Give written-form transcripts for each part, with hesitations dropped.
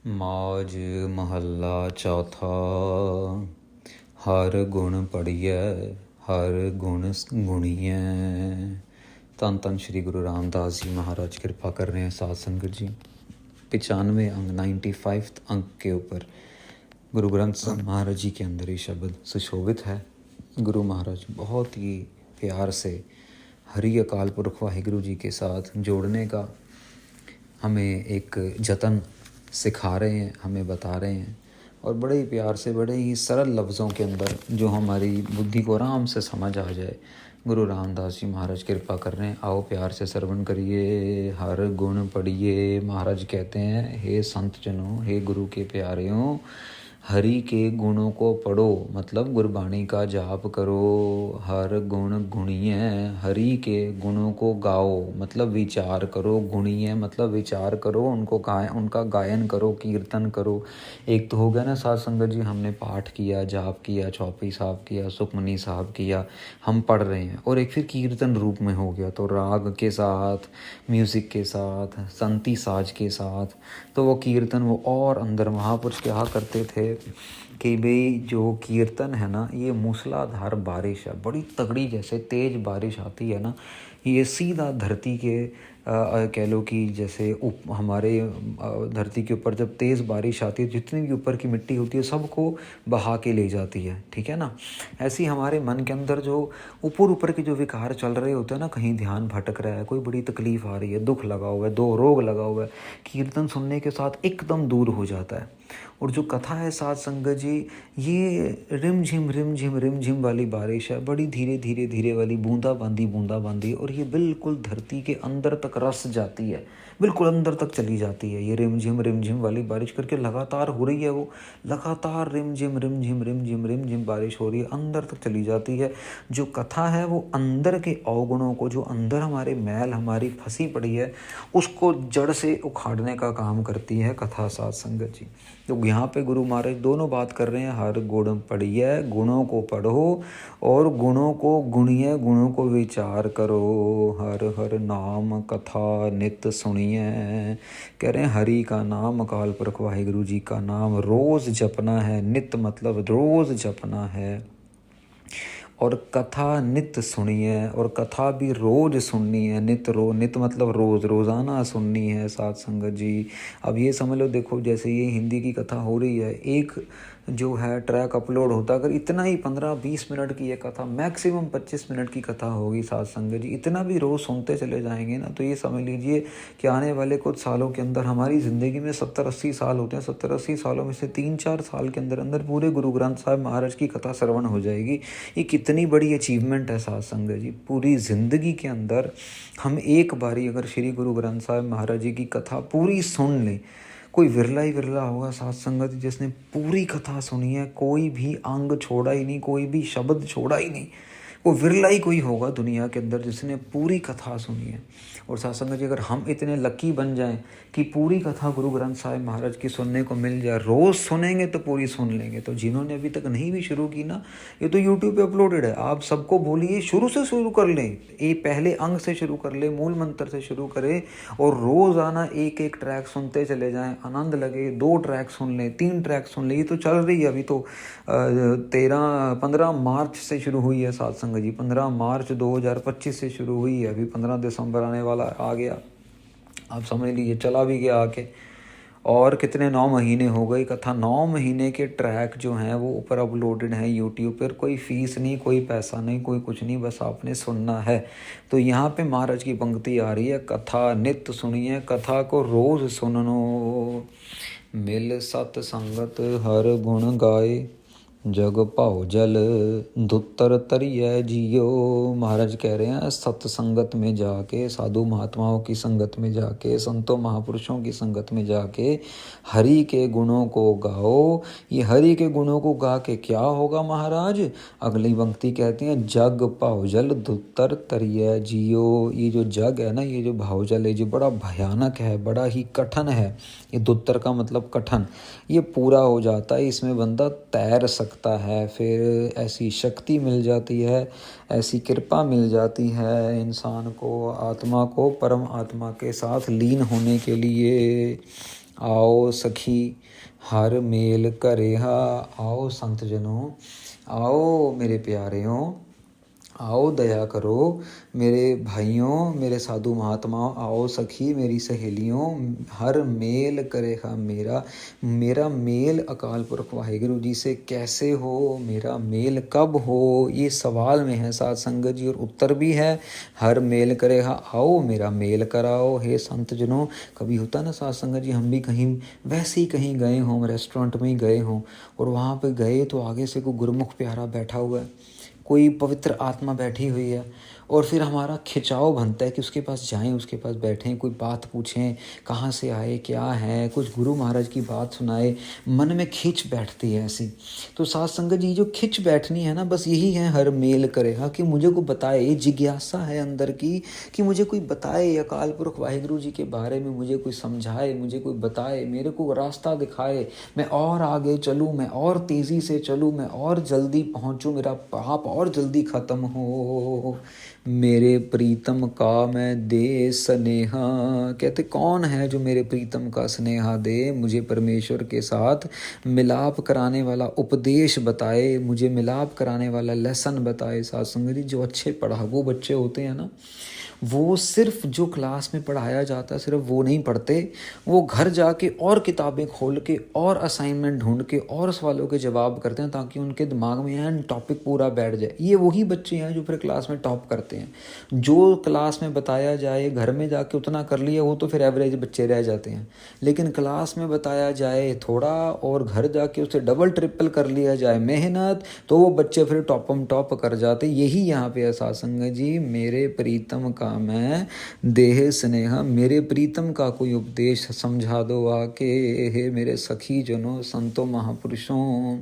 मौज महला चौथा। हर गुण पढ़िए हर गुण गुणिए। धन धन श्री गुरु रामदास जी महाराज कृपा कर रहे हैं साध संगत जी। 95 अंक 95 अंक के ऊपर गुरु ग्रंथ साहब महाराज जी के अंदर ये शब्द सुशोभित है। गुरु महाराज बहुत ही प्यार से हरि अकाल पुरख वाहिगुरु जी के साथ जोड़ने का हमें एक जतन सिखा रहे हैं, हमें बता रहे हैं, और बड़े ही प्यार से बड़े ही सरल लफ्ज़ों के अंदर जो हमारी बुद्धि को आराम से समझ आ जाए गुरु रामदास जी महाराज कृपा कर रहे हैं। आओ प्यार से श्रवण करिए, हर गुण पढ़िए। महाराज कहते हैं, हे संत जनों, हे गुरु के प्यारेयों, हरि के गुणों को पढ़ो, मतलब गुरबाणी का जाप करो। हर गुण गुणिए, हरि के गुणों को गाओ, मतलब विचार करो। गुणिए मतलब विचार करो, उनका गायन करो, कीर्तन करो। एक तो हो गया ना साध संगत जी, हमने पाठ किया, जाप किया, चौपई साहब किया, सुखमनी साहब किया, हम पढ़ रहे हैं। और एक फिर कीर्तन रूप में हो गया, तो राग के साथ, म्यूज़िक के साथ, संती साज के साथ, तो वो कीर्तन वो और अंदर महापुरुष क्या करते थे कि भाई जो कीर्तन है ना, ये मूसलाधार बारिश है, बड़ी तगड़ी जैसे तेज बारिश आती है ना, ये सीधा धरती के कह लो कि जैसे हमारे धरती के ऊपर जब तेज़ बारिश आती है, जितनी भी ऊपर की मिट्टी होती है सबको बहा के ले जाती है, ठीक है ना। ऐसी हमारे मन के अंदर जो ऊपर के जो विकार चल रहे होते हैं ना, कहीं ध्यान भटक रहा है, कोई बड़ी तकलीफ़ आ रही है, दुख लगा हुआ है, दो रोग लगा हुआ है, कीर्तन सुनने के साथ एकदम दूर हो जाता है। और जो कथा है साध संगत जी, ये रिम झिम वाली बारिश है, बड़ी धीरे धीरे वाली बूंदा बांदी, और ये बिल्कुल धरती के अंदर तक रस जाती है, बिल्कुल अंदर तक चली जाती है। ये रिम झिम वाली बारिश करके लगातार हो रही है, वो लगातार रिम झिम बारिश हो रही है, अंदर तक चली जाती है। जो कथा है वो अंदर के अवगुणों को, जो अंदर हमारे मैल हमारी फंसी पड़ी है, उसको जड़ से उखाड़ने का काम करती है कथा साध संगत जी। तो यहाँ पे गुरु महाराज दोनों बात कर रहे हैं, हर गुण पढ़िए, गुणों को पढ़ो, और गुणों को गुणिए, गुणों को विचार करो। हर हर नाम कथा नित सुनिए। कह रहे हैं हरि का नाम, अकाल पुरख वाहिगुरु जी का नाम रोज़ जपना है। नित मतलब रोज़ जपना है, और कथा नित सुनिए, और कथा भी रोज़ सुननी है। नित मतलब रोज़, रोज़ाना सुननी है साध संगत जी। अब ये समझ लो, देखो जैसे ये हिंदी की कथा हो रही है, एक जो है ट्रैक अपलोड होता, अगर इतना ही 15-20 मिनट की ये कथा, मैक्सिमम 25 मिनट की कथा होगी साध संगत जी, इतना भी रोज़ सुनते चले जाएंगे ना, तो ये समझ लीजिए कि आने वाले कुछ सालों के अंदर, हमारी ज़िंदगी में 70-80 साल होते हैं, 70-80 सालों में से 3-4 साल के अंदर अंदर पूरे गुरु ग्रंथ साहब महाराज की कथा श्रवण हो जाएगी। ये कितनी बड़ी अचीवमेंट है साध संगत जी। पूरी ज़िंदगी के अंदर हम एक बारी अगर श्री गुरु ग्रंथ साहब महाराज जी की कथा पूरी सुन लें, कोई विरला ही विरला होगा साध संगत जिसने पूरी कथा सुनी है, कोई भी अंग छोड़ा ही नहीं, कोई भी शब्द छोड़ा ही नहीं, वो विरला ही कोई होगा दुनिया के अंदर जिसने पूरी कथा सुनी है। और साध संगत जी, अगर हम इतने लकी बन जाएं कि पूरी कथा गुरु ग्रंथ साहिब महाराज की सुनने को मिल जाए, रोज़ सुनेंगे तो पूरी सुन लेंगे। तो जिन्होंने अभी तक नहीं भी शुरू की ना, ये तो यूट्यूब पे अपलोडेड है, आप सबको बोलिए शुरू से शुरू कर लें, ये पहले अंग से शुरू कर ले, मूल मंत्र से शुरू करें, और रोज़ाना एक एक ट्रैक सुनते चले जाएँ, आनंद लगे। 2 ट्रैक सुन लें, 3 ट्रैक सुन लें, ये तो चल रही है अभी तो 15 मार्च से शुरू हुई है साध संगत जी, 15 मार्च 2025 से शुरू हुई है, अभी 15 दिसंबर आने वाला आ गया, आप समझ लीजिए चला भी गया आके। और कितने 9 महीने हो गई कथा, 9 महीने के ट्रैक जो हैं वो ऊपर अपलोडेड हैं यूट्यूब पर। कोई फ़ीस नहीं, कोई पैसा नहीं, कोई कुछ नहीं, बस आपने सुनना है। तो यहाँ पे महाराज की पंक्ति आ रही है, कथा नित सुनिए, कथा को रोज़ सुनो। मिल सत संगत हर गुण गाए, जग पाओ जल धुत्तर तरिय जियो। महाराज कह रहे हैं सत्संगत में जाके, साधु महात्माओं की संगत में जाके, संतों महापुरुषों की संगत में जाके हरि के गुणों को गाओ। ये हरि के गुणों को गा के क्या होगा महाराज? अगली पंक्ति कहती हैं, जग पाओ जल धुत्तर तरिय जियो। ये जो जग है ना, ये जो भावजल है, जो बड़ा भयानक है, बड़ा ही कठिन है, ये धुत्तर का मतलब कठिन, ये पूरा हो जाता है, इसमें बंदा तैर सकता है। फिर ऐसी शक्ति मिल जाती है, ऐसी कृपा मिल जाती है इंसान को, आत्मा को परम आत्मा के साथ लीन होने के लिए। आओ सखी हर मेल करेहा। आओ संत जनों, आओ मेरे प्यारेयों, आओ दया करो मेरे भाइयों, मेरे साधु महात्माओं, आओ सखी मेरी सहेलियों, हर मेल करेगा मेरा। मेरा मेल अकाल पुरख वाहिगुरु जी से कैसे हो, मेरा मेल कब हो, ये सवाल में है साध संगत जी, और उत्तर भी है हर मेल करेगा। आओ मेरा मेल कराओ हे संत जनों। कभी होता ना साध संगत जी, हम भी कहीं वैसे ही कहीं गए हों, रेस्टोरेंट में ही गए हों, और वहाँ पे गए तो आगे से कोई गुरुमुख प्यारा बैठा हुआ है, कोई पवित्र आत्मा बैठी हुई है, और फिर हमारा खिंचाव बनता है कि उसके पास जाएं, उसके पास बैठें, कोई बात पूछें, कहाँ से आए, क्या है, कुछ गुरु महाराज की बात सुनाए, मन में खिंच बैठती है ऐसी। तो साध संगत जी जो खिंच बैठनी है ना, बस यही है हर मेल करेगा, कि मुझे को बताए, जिज्ञासा है अंदर की कि मुझे कोई बताए अकाल पुरख वाहिगुरु जी के बारे में, मुझे कोई समझाए, मुझे कोई बताए, मेरे को रास्ता दिखाए, मैं और आगे चलूँ, मैं और तेज़ी से चलूँ, मैं और जल्दी पहुँचूँ, मेरा पाप और जल्दी ख़त्म हो। मेरे प्रीतम का मैं दे स्नेहा। कहते कौन है जो मेरे प्रीतम का स्नेहा दे, मुझे परमेश्वर के साथ मिलाप कराने वाला उपदेश बताए, मुझे मिलाप कराने वाला लेसन बताए। साथ संगत जी जो अच्छे पढ़ाकू बच्चे होते हैं ना, वो सिर्फ जो क्लास में पढ़ाया जाता है सिर्फ वो नहीं पढ़ते, वो घर जाके और किताबें खोल के और असाइनमेंट ढूंढ के और सवालों के जवाब करते हैं, ताकि उनके दिमाग में एंड टॉपिक पूरा बैठ जाए। ये वही बच्चे हैं जो फिर क्लास में टॉप करते हैं। जो क्लास में बताया जाए घर में जाके उतना कर लिया, वो तो फिर एवरेज बच्चे रह जाते हैं। लेकिन क्लास में बताया जाए थोड़ा और घर जाके उसे डबल ट्रिपल कर लिया जाए मेहनत, तो वो बच्चे फिर टॉप कर जाते। यही यहाँ पे साध संगत जी, मेरे प्रीतम का मैं देह स्नेहा, मेरे प्रीतम का कोई उपदेश समझा दो आके, हे मेरे सखी जनों, संतों, महापुरुषों।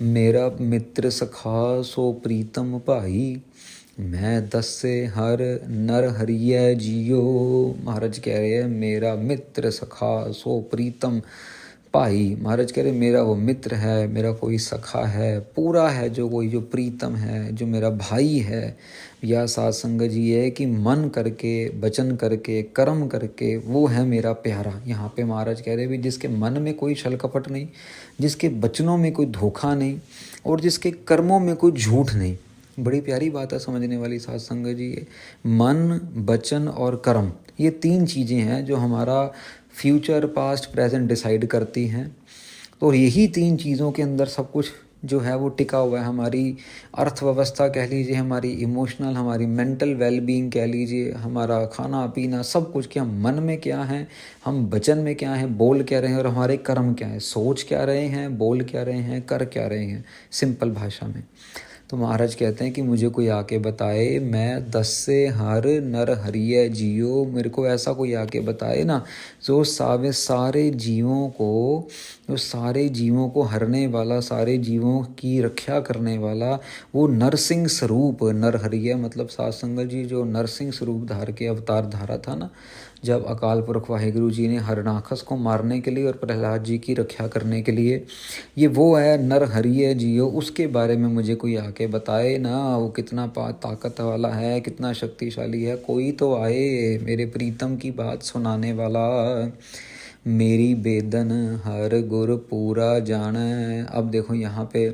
मेरा मित्र सखा सो प्रीतम भाई, मैं दस से हर नर हरिय जियो। महाराज कह रहे हैं मेरा मित्र सखा सो प्रीतम भाई। महाराज कह रहे मेरा वो मित्र है, मेरा कोई सखा है, पूरा है, जो कोई जो प्रीतम है, जो मेरा भाई है। या साध संगत जी है कि मन करके, वचन करके, कर्म करके, वो है मेरा प्यारा। यहाँ पे महाराज कह रहे भी जिसके मन में कोई छल कपट नहीं, जिसके वचनों में कोई धोखा नहीं, और जिसके कर्मों में कोई झूठ नहीं। बड़ी प्यारी बात है समझने वाली साध संगत जी। मन, वचन और कर्म, ये तीन चीज़ें हैं जो हमारा फ्यूचर, पास्ट, प्रेजेंट डिसाइड करती हैं। तो यही तीन चीज़ों के अंदर सब कुछ जो है वो टिका हुआ है। हमारी अर्थव्यवस्था कह लीजिए, हमारी इमोशनल, हमारी मेंटल वेलबींग कह लीजिए, हमारा खाना पीना, सब कुछ, कि हम मन में क्या हैं, हम वचन में क्या हैं, बोल क्या रहे हैं, और हमारे कर्म क्या हैं, सोच क्या रहे हैं, बोल क्या रहे हैं, कर क्या रहे हैं, सिंपल भाषा में। तो महाराज कहते हैं कि मुझे कोई आके बताए, मैं दस से हर नर हरिय जियो, मेरे को ऐसा कोई आके बताए ना जो सारे जीवों को, जो सारे जीवों को हरने वाला, सारे जीवों की रक्षा करने वाला, वो नरसिंह स्वरूप, नर हरिय मतलब साध संगत जी जो नरसिंह स्वरूप धार के अवतार धारा था ना, जब अकाल पुरख वाहिगुरु जी ने हरणाखस को मारने के लिए और प्रहलाद जी की रक्षा करने के लिए, ये वो है नर हरिय जियो। उसके बारे में मुझे कोई आके बताए ना, वो कितना ताकत वाला है, कितना शक्तिशाली है। कोई तो आए मेरे प्रीतम की बात सुनाने वाला। मेरी बेदन हर गुर पूरा जाने। अब देखो यहाँ पे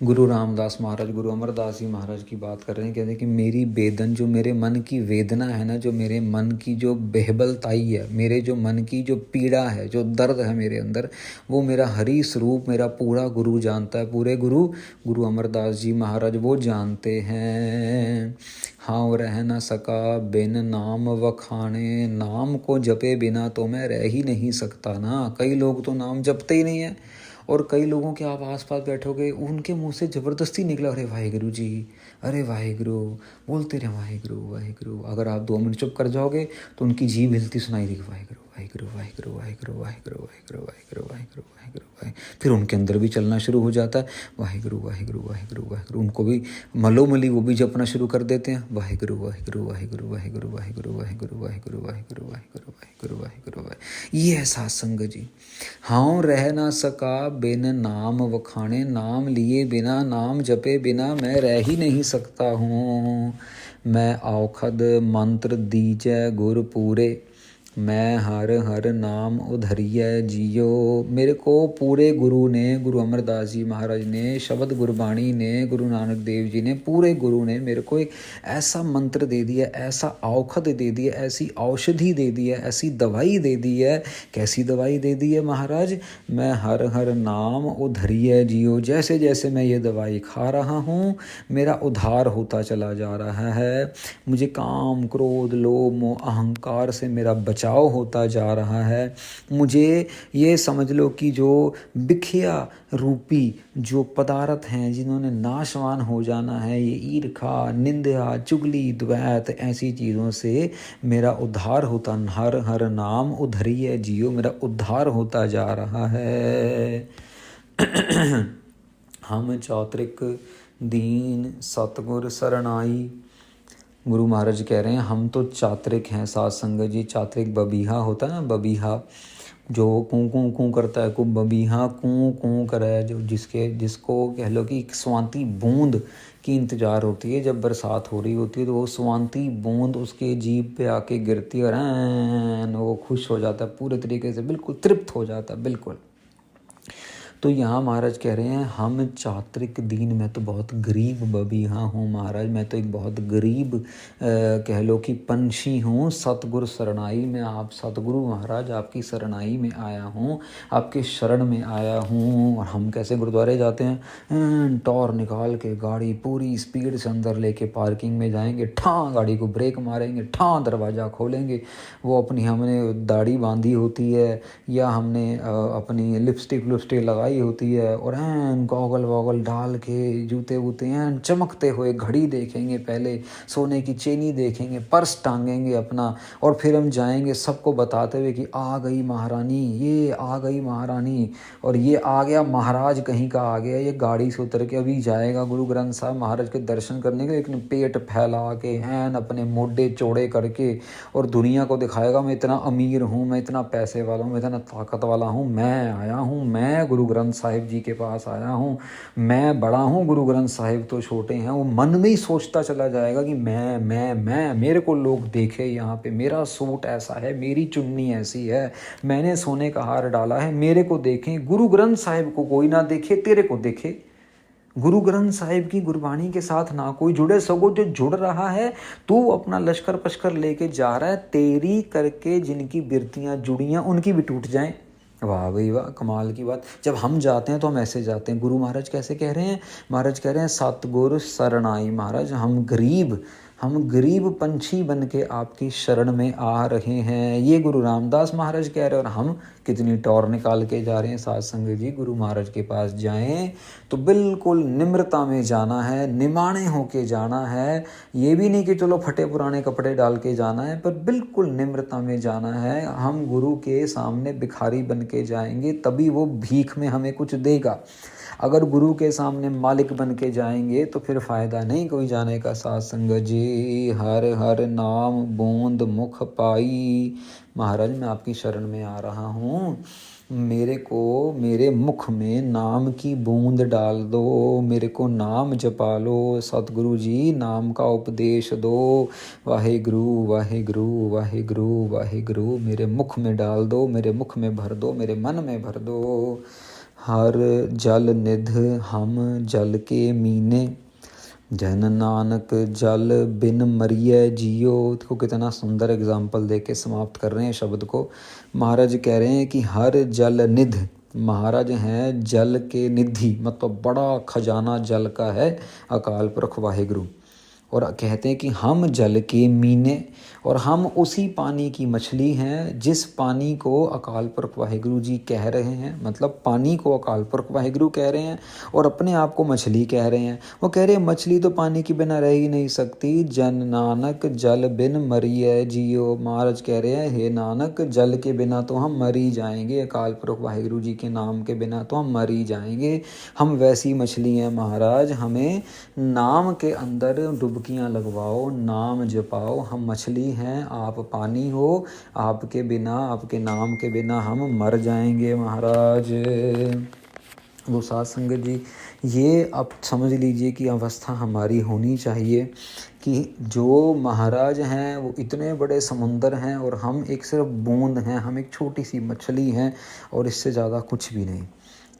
गुरु रामदास महाराज, गुरु अमरदास जी महाराज की बात कर रहे हैं। कहते हैं कि मेरी बेदन, जो मेरे मन की वेदना है ना, जो मेरे मन की जो बेहबलताई है, मेरे जो मन की जो पीड़ा है, जो दर्द है मेरे अंदर, वो मेरा हरि स्वरूप, मेरा पूरा गुरु जानता है। पूरे गुरु, गुरु अमरदास जी महाराज वो जानते हैं। हाँ रह न सका बिन नाम वखाने, नाम को जपे बिना तो मैं रह ही नहीं सकता ना। कई लोग तो नाम जपते ही नहीं है, और कई लोगों के आप आसपास बैठोगे, उनके मुंह से ज़बरदस्ती निकला अरे वाहिगुरु जी, अरे वाहिगुरु, बोलते रहे वाहिगुरु वाहिगुरु। अगर आप 2 मिनट चुप कर जाओगे तो उनकी जीभ हिलती सुनाई देगी, वाहिगुरु वाहिगुरु वाहिगुरु वाहिगुरु वाहिगुरु वाहिगुरु वाहिगुरु वाहिगुरु वाहिगुरु वाहिगुरु। फिर उनके अंदर भी चलना शुरू हो जाता है, वाहिगुरु वाहिगुरु वाहिगुरु वाहिगुरु। उनको भी मलोमली वो भी जपना शुरू कर देते हैं, वाहिगुरु वाहिगुरु वाहिगुरु वाहिगुरु वाहिगुरु वाहिगुरु वाहिगुरु वाहिगुरु वाहिगुरु वाहिगुरु वाहिगुरु। ये है साध संगत जी। हाँ रह ना सका बिन नाम वखाने, नाम लिए बिना, नाम जपे बिना मैं रह ही नहीं सकता हूँ। मैं औखद मंत्र दीजै गुर पूरे, मैं हर हर नाम उधरिय जियो। मेरे को पूरे गुरु ने, गुरु अमरदास जी महाराज ने, शब्द गुरबाणी ने, गुरु नानक देव जी ने, पूरे गुरु ने मेरे को एक ऐसा मंत्र दे दिया, ऐसा औषध दे दिया, ऐसी औषधि दे दी है, ऐसी दवाई दे दी है। कैसी दवाई दे दी है महाराज? मैं हर हर नाम उधरिय जियो। जैसे जैसे मैं ये दवाई खा रहा हूँ मेरा उद्धार होता चला जा रहा है। मुझे काम, क्रोध, लोभ, मोह, अहंकार से मेरा बचाव होता जा रहा है। मुझे ये समझ लो कि जो बिखिया रूपी जो पदार्थ हैं जिन्होंने नाशवान हो जाना है, ये ईर्खा, निंदा, चुगली, द्वैत, ऐसी चीज़ों से मेरा उद्धार होता, हर हर नाम उधरिय जियो, मेरा उद्धार होता जा रहा है। हम चात्रिक दीन सतगुर सरनाई। गुरु महाराज कह रहे हैं हम तो चात्रिक हैं साध संगत जी। चात्रिक बबीहा होता है ना, बबीहा जो कूं कूं कूं करता है, को बबीहा कूं कूं करे, जो जिसको कह लो कि एक स्वांती बूंद की इंतज़ार होती है। जब बरसात हो रही होती है तो वो स्वांती बूंद उसके जीभ पे आके गिरती है और वो खुश हो जाता है, पूरे तरीके से बिल्कुल तृप्त हो जाता है बिल्कुल। तो यहाँ महाराज कह रहे हैं हम चात्रिक दीन, मैं तो बहुत गरीब बबीहा हूँ महाराज, मैं तो एक बहुत गरीब कह लो कि पंछी हूँ। सतगुरु शरणाई में, आप सतगुरु महाराज आपकी शरणाई में आया हूँ, आपके शरण में आया हूँ। और हम कैसे गुरुद्वारे जाते हैं? टॉर निकाल के गाड़ी पूरी स्पीड से अंदर लेके पार्किंग में जाएंगे, ठाँ गाड़ी को ब्रेक मारेंगे, ठाँ दरवाज़ा खोलेंगे। वो अपनी हमने दाढ़ी बांधी होती है या हमने अपनी लिपस्टिक लगाई होती है और गॉगल वॉगल डाल के, जूते वूते चमकते हुए, घड़ी देखेंगे, पहले सोने की चेनी देखेंगे, पर्स टांगेंगे अपना, और फिर हम जाएंगे सबको बताते हुए कि आ गई महारानी, ये आ गई महारानी, और ये आ गया महाराज कहीं का आ गया, ये गाड़ी से उतर के अभी जाएगा गुरु ग्रंथ साहब महाराज के दर्शन करने के। लेकिन पेट फैला के अपने मोढे चौड़े करके और दुनिया को दिखाएगा मैं इतना अमीर हूँ, मैं इतना पैसे वाला हूँ, मैं इतना ताकत वाला हूँ, मैं आया हूँ, मैं गुरु ग्रंथ साहिब जी के पास आया हूँ, मैं बड़ा हूँ, गुरु ग्रंथ साहिब तो छोटे हैं। वो मन में ही सोचता चला जाएगा कि मैं मेरे को लोग देखे, यहाँ पे मेरा सूट ऐसा है, मेरी चुन्नी ऐसी है, मैंने सोने का हार डाला है, मेरे को देखें। गुरु ग्रंथ साहिब को कोई ना देखे, तेरे को देखे। गुरु ग्रंथ साहिब की गुरबाणी के साथ ना कोई जुड़े, सगो जो जुड़ रहा है तू अपना लश्कर पश्कर लेके जा रहा है, तेरी करके जिनकी बिरतियाँ जुड़ियाँ उनकी भी टूट जाएं। वाह भाई वाह, कमाल की बात। जब हम जाते हैं तो हम ऐसे जाते हैं। गुरु महाराज कैसे कह रहे हैं? महाराज कह रहे हैं सतगुरु शरणाई। महाराज हम गरीब पंछी बन के आपकी शरण में आ रहे हैं, ये गुरु रामदास महाराज कह रहे हैं। और हम कितनी टौर निकाल के जा रहे हैं साध संगत जी। गुरु महाराज के पास जाएं तो बिल्कुल निम्रता में जाना है, निमाणे होके जाना है। ये भी नहीं कि चलो फटे पुराने कपड़े डाल के जाना है, पर बिल्कुल निम्रता में जाना है। हम गुरु के सामने भिखारी बन के जाएंगे तभी वो भीख में हमें कुछ देगा। अगर गुरु के सामने मालिक बन के जाएंगे तो फिर फ़ायदा नहीं कोई जाने का साध संगत जी। हर हर नाम बूंद मुख पाई। महाराज मैं आपकी शरण में आ रहा हूँ, मेरे को मेरे मुख में नाम की बूंद डाल दो, मेरे को नाम जपा लो। सतगुरु जी नाम का उपदेश दो। वाहेगुरु वाहेगुरु वाहेगुरु वाहेगुरु मेरे मुख में डाल दो, मेरे मुख में भर दो, मेरे मन में भर दो। हर जल निध हम जल के मीने, जन नानक जल बिन मरिय जियो। देखो कितना सुंदर एग्जाम्पल दे के समाप्त कर रहे हैं शब्द को। महाराज कह रहे हैं कि हर जल निध, महाराज हैं जल के निधि, मतलब बड़ा खजाना जल का है अकाल पुरख वाहेगुरु। और कहते हैं कि हम जल के मीने, और हम उसी पानी की मछली हैं जिस पानी को अकाल पुरख वाहेगुरु जी कह रहे हैं। मतलब पानी को अकाल पुरख वाहेगुरु कह रहे हैं और अपने आप को मछली कह रहे हैं। वो कह रहे हैं मछली तो पानी के बिना रह ही नहीं सकती। जन नानक जल बिन मरिय जियो। महाराज कह रहे हैं हे नानक जल के बिना तो हम मर ही जाएंगे, अकाल पुरख वाहेगुरु जी के नाम के बिना तो हम मर ही जाएंगे। हम वैसी मछली हैं महाराज, हमें नाम के अंदर डुबकियाँ लगवाओ, नाम जपाओ। हम मछली हैं, आप पानी हो, आपके बिना, आपके नाम के बिना हम मर जाएंगे महाराज। वो साध संगत जी ये अब समझ लीजिए कि अवस्था हमारी होनी चाहिए कि जो महाराज हैं वो इतने बड़े समुंदर हैं और हम एक सिर्फ बूंद हैं, हम एक छोटी सी मछली हैं और इससे ज़्यादा कुछ भी नहीं।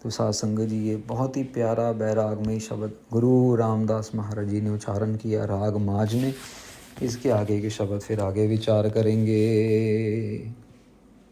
तो साध संगत जी, ये बहुत ही प्यारा बैरागमयी शब्द गुरु रामदास महाराज जी ने उच्चारण किया राग माज में। इसके आगे के शब्द फिर आगे विचार करेंगे।